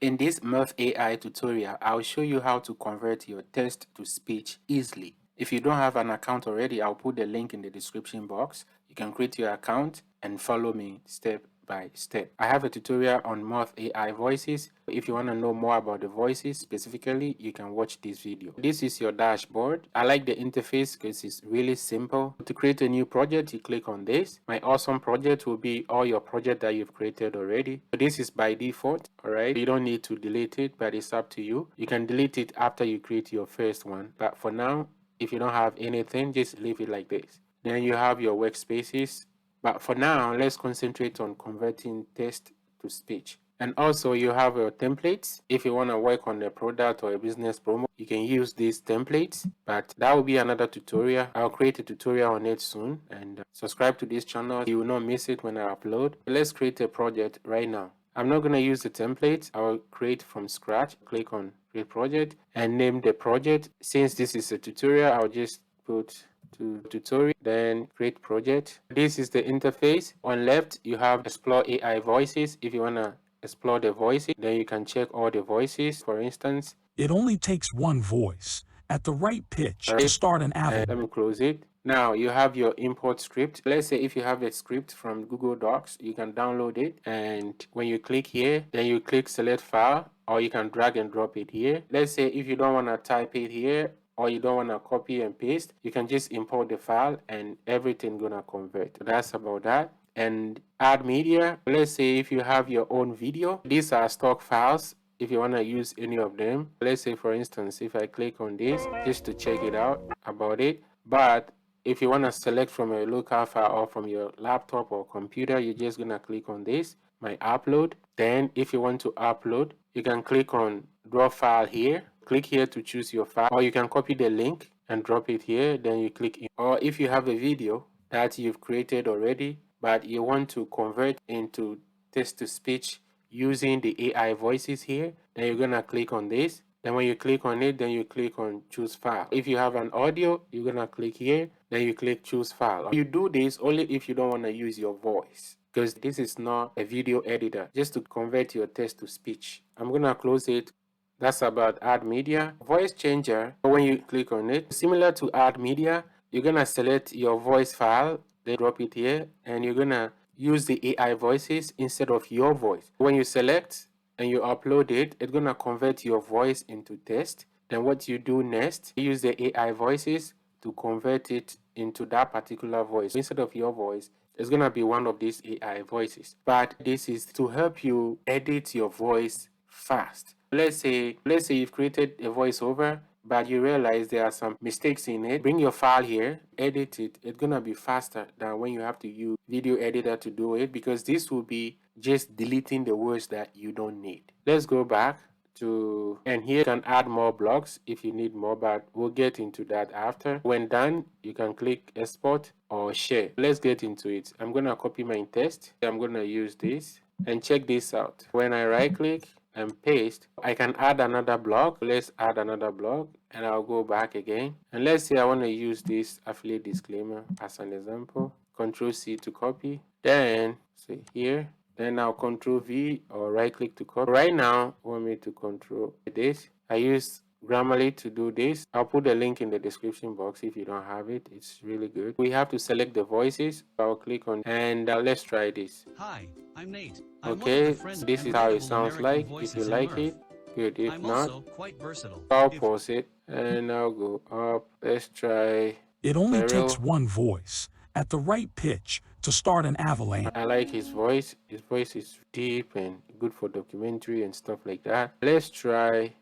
In this Murf AI tutorial, I'll show you how to convert your text to speech easily. If you don't have an account already, I'll put the link in the description box. You can create your account and follow me step by step. I have a tutorial on Murf AI voices. If you want to know more about the voices specifically, you can watch this video. This is your dashboard. I like the interface because it's really simple. To create a new project, you click on this. My awesome project will be all your project that you've created already. So this is by default, all right? You don't need to delete it, but it's up to you. You can delete it after you create your first one. But for now, if you don't have anything, just leave it like this. Then you have your workspaces. But for now, let's concentrate on converting text to speech. And also you have your templates. If you want to work on a product or a business promo, you can use these templates, but that will be another tutorial. I'll create a tutorial on it soon, and subscribe to this channel. You will not miss it when I upload. Let's create a project right now. I'm not going to use the template. I'll create from scratch. Click on create project and name the project. Since this is a tutorial, I'll just put to tutorial, then create project. This is the interface. On left, you have explore AI voices. If you want to explore the voices, then you can check all the voices. For instance, it only takes one voice at the right pitch to start an avalanche. Let me close it. Now you have your import script. Let's say if you have a script from Google Docs, you can download it, and when you click here, then you click select file, or you can drag and drop it here. Let's say if you don't want to type it here, or you don't want to copy and paste, you can just import the file and everything gonna convert. That's about that. And add media. Let's say if you have your own video, these are stock files. If you want to use any of them, let's say for instance, if I click on this just to check it out about it, but if you want to select from a local file or from your laptop or computer, you're just gonna click on this, my upload. Then if you want to upload, you can click on draw file here. Click here to choose your file, or you can copy the link and drop it here, then you click in. Or if you have a video that you've created already, but you want to convert into text to speech using the AI voices here, then you're gonna click on this. Then when you click on it, then you click on choose file. If you have an audio, you're gonna click here, then you click choose file. You do this only if you don't want to use your voice, because this is not a video editor, just to convert your text to speech. I'm gonna close it. That's about add media. Voice changer, when you click on it, similar to add media, you're gonna select your voice file, then drop it here, and you're gonna use the AI voices instead of your voice. When you select and you upload it, it's gonna convert your voice into text. Then what you do next, you use the AI voices to convert it into that particular voice. Instead of your voice, it's gonna be one of these AI voices. But this is to help you edit your voice fast. Let's say you've created a voiceover, but you realize there are some mistakes in it. Bring your file here, edit it. It's gonna be faster than when you have to use video editor to do it, because this will be just deleting the words that you don't need. Let's go back to, and here you can add more blocks if you need more, but we'll get into that after. When done, you can click export or share. Let's get into it. I'm gonna copy my text. I'm gonna use this, and check this out. When I right click and paste, I can add another block. Let's add another block, and I'll go back again, and let's say I want to use this affiliate disclaimer as an example. Control C to copy, then say here, then I'll Control V or right click to copy. Right now I want me to control this. I use Grammarly to do this. I'll put the link in the description box if you don't have it. It's really good. We have to select the voices. I'll click on, and let's try this. Hi, I'm Nate. Okay, so this is how it sounds like. If you like it, good. If not, I'll pause it and I'll go up. Let's try. It only takes one voice at the right pitch to start an avalanche. I like his voice. His voice is deep and good for documentary and stuff like that. Let's try.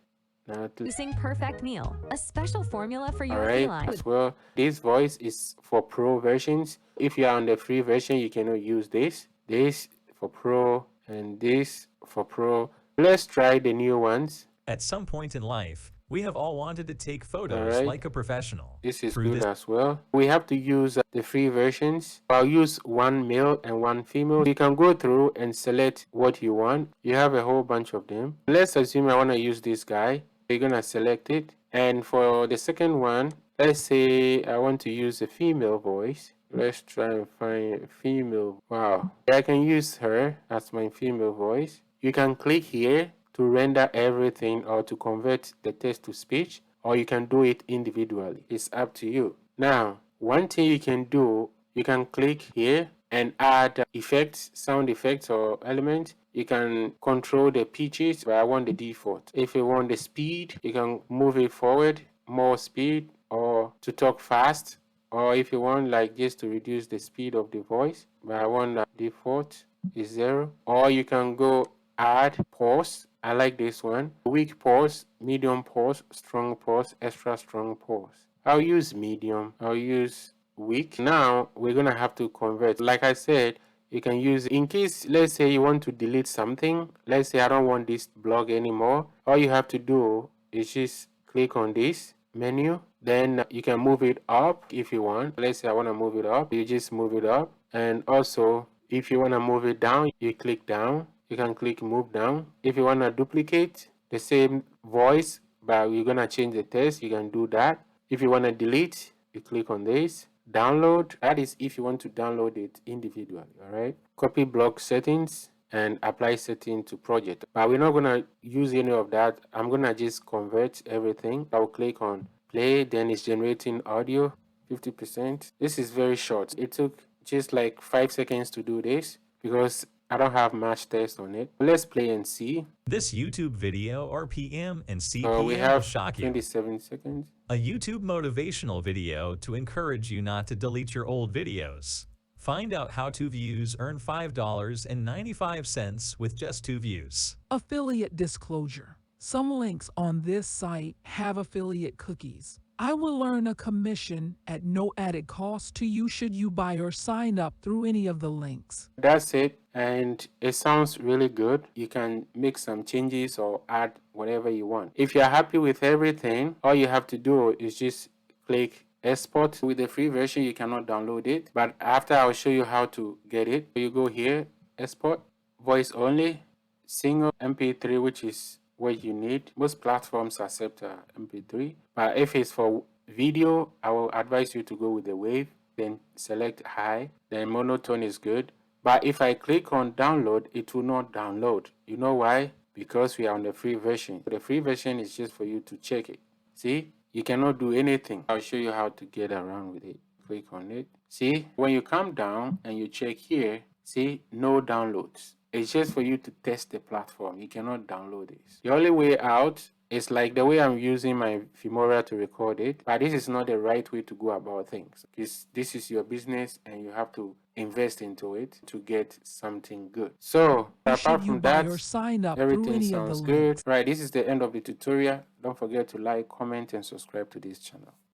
Using Perfect Meal, a special formula for your feline. As well, this voice is for pro versions. If you are on the free version, you cannot use this. This for pro and this for pro. Let's try the new ones. At some point in life, we have all wanted to take photos like a professional. This is good as well. We have to use the free versions. I'll use one male and one female. You can go through and select what you want. You have a whole bunch of them. Let's assume I want to use this guy. You're gonna select it. And for the second one, let's say I want to use a female voice. Let's try and find a female. Wow, I can use her as my female voice. You can click here to render everything or to convert the text to speech, or you can do it individually. It's up to you. Now, one thing you can do, you can click here and add effects, sound effects or elements. You can control the pitches, but I want the default. If you want the speed, you can move it forward, more speed, or to talk fast, or if you want like just to reduce the speed of the voice, but I want the default is 0. Or you can go add pause. I like this one. Weak pause, medium pause, strong pause, extra strong pause. I'll use medium. I'll use weak. Now we're gonna have to convert. Like I said, you can use in case, let's say you want to delete something. Let's say I don't want this blog anymore. All you have to do is just click on this menu, then you can move it up if you want. Let's say I want to move it up, you just move it up. And also if you want to move it down, you click down. You can click move down. If you want to duplicate the same voice but you're going to change the text, you can do that. If you want to delete, you click on this. Download, that is if you want to download it individually. All right, copy blog settings and apply setting to project, but we're not going to use any of that. I'm going to just convert everything. I'll click on play, then it's generating audio 50%. This is very short. It took just like 5 seconds to do this because I don't have much text on it. Let's play and see. This YouTube video RPM and We CPM will have shock you. 27 seconds. A YouTube motivational video to encourage you not to delete your old videos. Find out how 2 views earn $5.95 with just 2 views. Affiliate disclosure. Some links on this site have affiliate cookies. I will earn a commission at no added cost to you should you buy or sign up through any of the links. That's it, and it sounds really good. You can make some changes or add whatever you want. If you're happy with everything, all you have to do is just click export. With the free version, you cannot download it, but after I'll show you how to get it. You go here, export, voice only, single MP3, which is what you need. Most platforms accept MP3, but if it's for video, I will advise you to go with the wave, then select high, then monotone is good. But if I click on download, it will not download. You know why? Because we are on the free version. The free version is just for you to check it. See, you cannot do anything. I'll show you how to get around with it. Click on it. See, when you come down and you check here, see, no downloads. It's just for you to test the platform. You cannot download this. The only way out is like the way I'm using my Filmora to record it, but this is not the right way to go about things. This is your business and you have to invest into it to get something good. So apart from that, everything sounds good. Right, this is the end of the tutorial. Don't forget to like, comment, and subscribe to this channel.